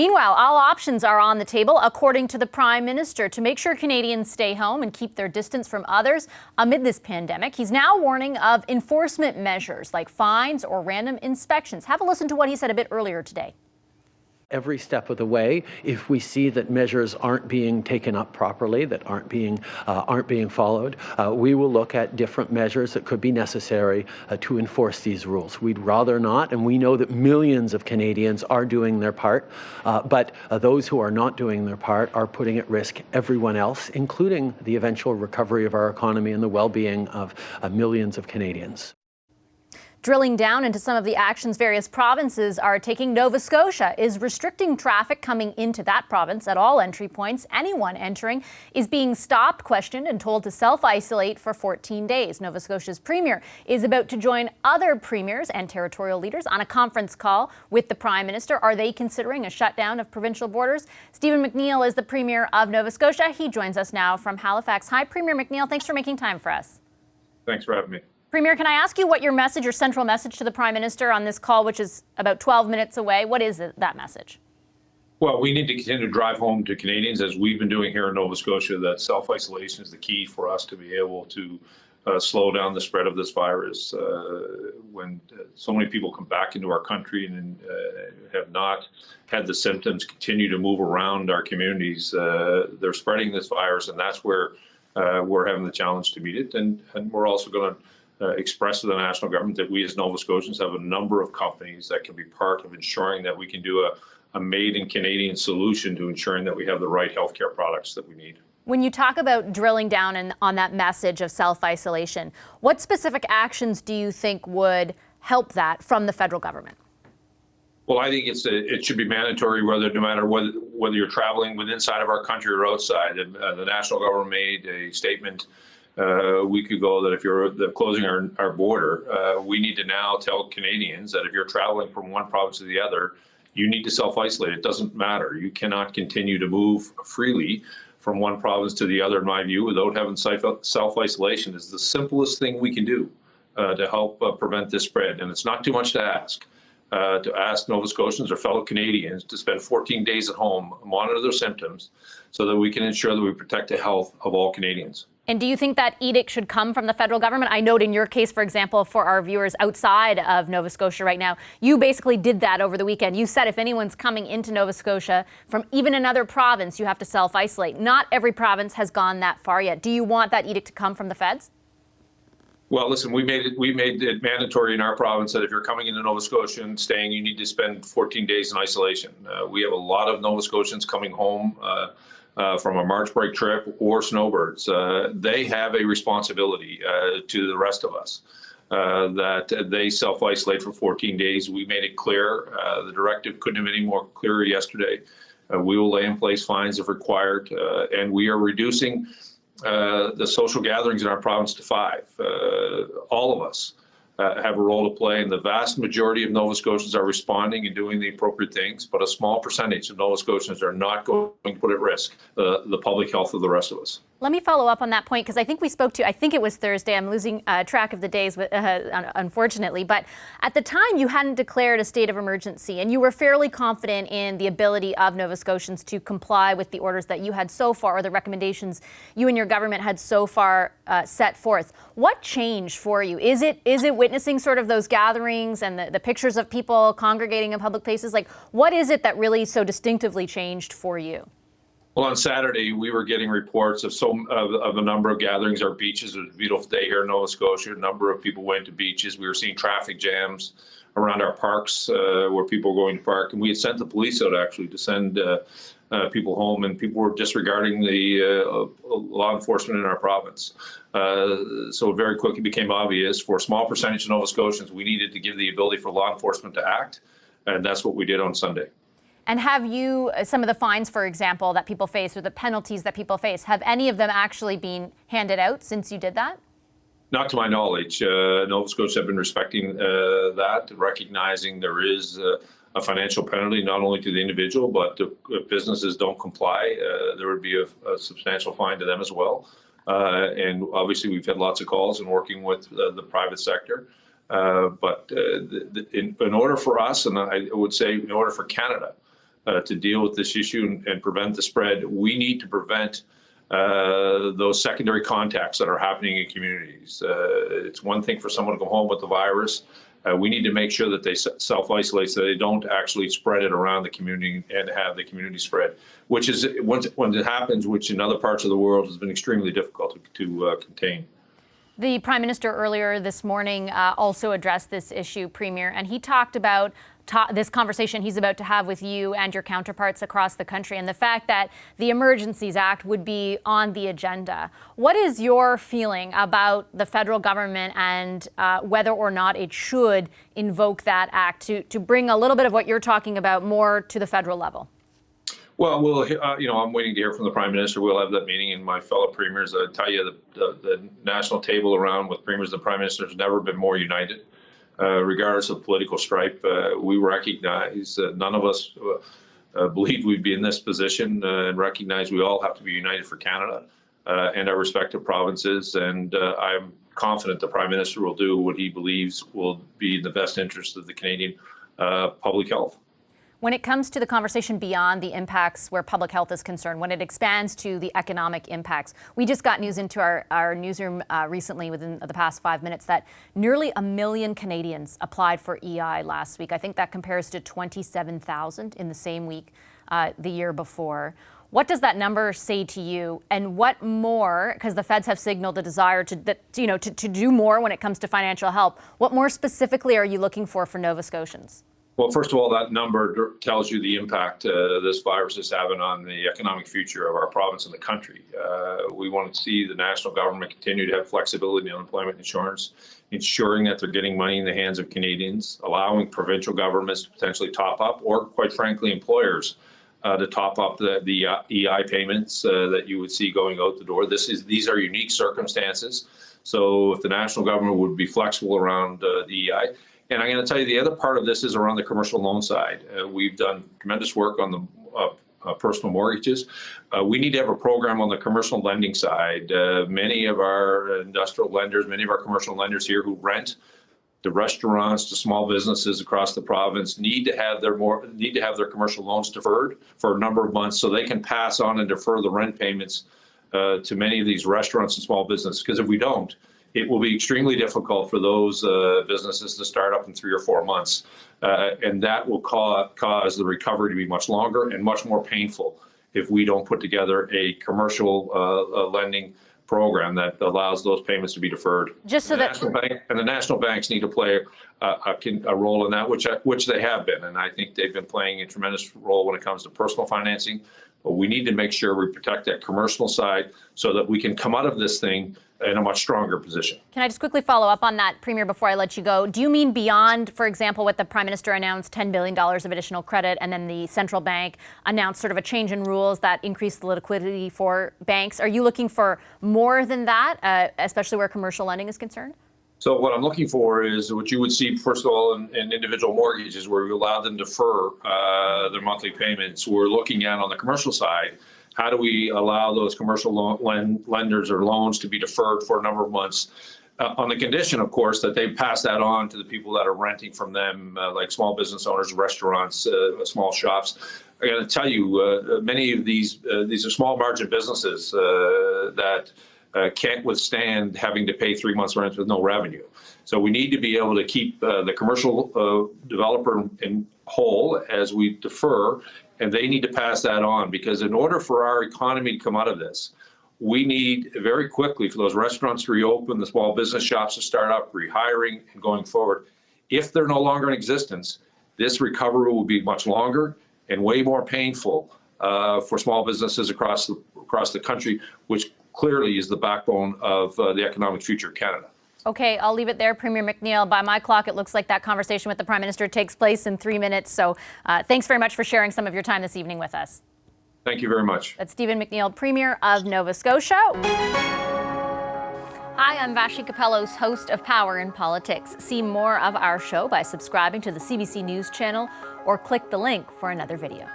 Meanwhile, all options are on the table, according to the Prime Minister, to make sure Canadians stay home and keep their distance from others amid this pandemic. He's now warning of enforcement measures like fines or random inspections. Have a listen to what he said a bit earlier today. Every step of the way, if we see that measures aren't being taken up properly, that aren't being followed, we will look at different measures that could be necessary to enforce these rules. We'd rather not, and we know that millions of Canadians are doing their part, but those who are not doing their part are putting at risk everyone else, including the eventual recovery of our economy and the well-being of millions of Canadians. Drilling down into some of the actions various provinces are taking, Nova Scotia is restricting traffic coming into that province at all entry points. Anyone entering is being stopped, questioned, and told to self-isolate for 14 days. Nova Scotia's premier is about to join other premiers and territorial leaders on a conference call with the Prime Minister. Are they considering a shutdown of provincial borders? Stephen McNeil is the Premier of Nova Scotia. He joins us now from Halifax. Hi, Premier McNeil. Thanks for making time for us. Thanks for having me. Premier, can I ask you what your message, your central message to the Prime Minister on this call, which is about 12 minutes away, what is that message? Well, we need to continue to drive home to Canadians, as we've been doing here in Nova Scotia, that self-isolation is the key for us to be able to slow down the spread of this virus. When so many people come back into our country and have not had the symptoms continue to move around our communities, they're spreading this virus, and that's where we're having the challenge to meet it. And we're also going to express to the national government that we as Nova Scotians have a number of companies that can be part of ensuring that we can do a made-in-Canadian solution to ensuring that we have the right healthcare products that we need. When you talk about drilling down on that message of self-isolation, what specific actions do you think would help that from the federal government? Well, I think it should be mandatory, no matter whether you're traveling within inside of our country or outside. The national government made a statement a week ago that if you're closing our border, we need to now tell Canadians that if you're traveling from one province to the other, you need to self-isolate. It doesn't matter. You cannot continue to move freely from one province to the other, in my view, without having self-isolation. Is the simplest thing we can do to help prevent this spread. And it's not too much to ask Nova Scotians or fellow Canadians to spend 14 days at home, monitor their symptoms, so that we can ensure that we protect the health of all Canadians. And do you think that edict should come from the federal government? I note in your case, for example, for our viewers outside of Nova Scotia right now, you basically did that over the weekend. You said if anyone's coming into Nova Scotia from even another province, you have to self-isolate. Not every province has gone that far yet. Do you want that edict to come from the feds? Well, listen, we made it mandatory in our province that if you're coming into Nova Scotia and staying, you need to spend 14 days in isolation. We have a lot of Nova Scotians coming home from a March break trip or snowbirds. They have a responsibility to the rest of us that they self-isolate for 14 days. We made it clear. The directive couldn't have been any more clearer yesterday. We will lay in place fines if required, and we are reducing the social gatherings in our province to 5. All of us have a role to play, and the vast majority of Nova Scotians are responding and doing the appropriate things, but a small percentage of Nova Scotians are not going to put at risk the public health of the rest of us. Let me follow up on that point, because I think we spoke to, I think it was Thursday, I'm losing track of the days, unfortunately, but at the time you hadn't declared a state of emergency, and you were fairly confident in the ability of Nova Scotians to comply with the orders that you had so far, or the recommendations you and your government had so far set forth. What changed for you? Is it witnessing sort of those gatherings and the pictures of people congregating in public places? Like, what is it that really so distinctively changed for you? Well, on Saturday, we were getting reports of a number of gatherings. Our beaches, it was a beautiful day here in Nova Scotia. A number of people went to beaches. We were seeing traffic jams around our parks where people were going to park. And we had sent the police out, actually, to send people home, and people were disregarding the law enforcement in our province. So it very quickly became obvious for a small percentage of Nova Scotians, we needed to give the ability for law enforcement to act, and that's what we did on Sunday. And have you, some of the fines, for example, that people face, or the penalties that people face, have any of them actually been handed out since you did that? Not to my knowledge. Nova Scotia have been respecting that, recognizing there is a financial penalty, not only to the individual, but if businesses don't comply, there would be a substantial fine to them as well. And obviously, we've had lots of calls and working with the private sector. But in order for us, and I would say in order for Canada, to deal with this issue and prevent the spread. We need to prevent those secondary contacts that are happening in communities. It's one thing for someone to go home with the virus. We need to make sure that they self-isolate so they don't actually spread it around the community and have the community spread, which is, when it happens, which in other parts of the world has been extremely difficult to contain. The Prime Minister earlier this morning also addressed this issue, Premier, and he talked about this conversation he's about to have with you and your counterparts across the country and the fact that the Emergencies Act would be on the agenda. What is your feeling about the federal government and whether or not it should invoke that act to bring a little bit of what you're talking about more to the federal level? Well, I'm waiting to hear from the Prime Minister. We'll have that meeting, and my fellow premiers. I tell you, the national table around with premiers and Prime Minister has never been more united. Regardless of political stripe, we recognize that none of us believed we'd be in this position, and recognize we all have to be united for Canada and our respective provinces. And I'm confident the Prime Minister will do what he believes will be in the best interest of the Canadian public health. When it comes to the conversation beyond the impacts where public health is concerned, when it expands to the economic impacts, we just got news into our newsroom recently within the past 5 minutes that nearly 1 million Canadians applied for EI last week. I think that compares to 27,000 in the same week the year before. What does that number say to you, and what more, because the feds have signaled a desire to do more when it comes to financial help, what more specifically are you looking for Nova Scotians? Well, first of all, that number tells you the impact this virus is having on the economic future of our province and the country. We want to see the national government continue to have flexibility in unemployment insurance, ensuring that they're getting money in the hands of Canadians, allowing provincial governments to potentially top up, or quite frankly, employers to top up the EI payments that you would see going out the door. These are unique circumstances. So if the national government would be flexible around the EI. And I'm going to tell you, the other part of this is around the commercial loan side. We've done tremendous work on the personal mortgages. We need to have a program on the commercial lending side. Many of our industrial lenders, many of our commercial lenders here who rent the restaurants to small businesses across the province need to have their commercial loans deferred for a number of months so they can pass on and defer the rent payments to many of these restaurants and small businesses. Because if we don't, it will be extremely difficult for those businesses to start up in 3 or 4 months. And that will cause the recovery to be much longer and much more painful if we don't put together a commercial lending program that allows those payments to be deferred. Just so that the national banks need to play a role in that, which they have been. And I think they've been playing a tremendous role when it comes to personal financing. But we need to make sure we protect that commercial side so that we can come out of this thing in a much stronger position. Can I just quickly follow up on that, Premier, before I let you go? Do you mean beyond, for example, what the Prime Minister announced, $10 billion of additional credit, and then the central bank announced sort of a change in rules that increased the liquidity for banks? Are you looking for more than that, especially where commercial lending is concerned? So what I'm looking for is what you would see, first of all, in individual mortgages where we allow them to defer their monthly payments. We're looking at, on the commercial side, how do we allow those commercial lenders or loans to be deferred for a number of months on the condition, of course, that they pass that on to the people that are renting from them, like small business owners, restaurants, small shops. I got to tell you, many of these are small margin businesses that can't withstand having to pay 3 months rent with no revenue. So we need to be able to keep the commercial developer in whole as we defer, and they need to pass that on, because in order for our economy to come out of this, we need very quickly for those restaurants to reopen, the small business shops to start up, rehiring and going forward. If they're no longer in existence, this recovery will be much longer and way more painful for small businesses across the country, which clearly is the backbone of the economic future of Canada. Okay, I'll leave it there, Premier McNeil. By my clock, it looks like that conversation with the Prime Minister takes place in 3 minutes. So thanks very much for sharing some of your time this evening with us. Thank you very much. That's Stephen McNeil, Premier of Nova Scotia. Hi, I'm Vashi Capellos, host of Power in Politics. See more of our show by subscribing to the CBC News channel or click the link for another video.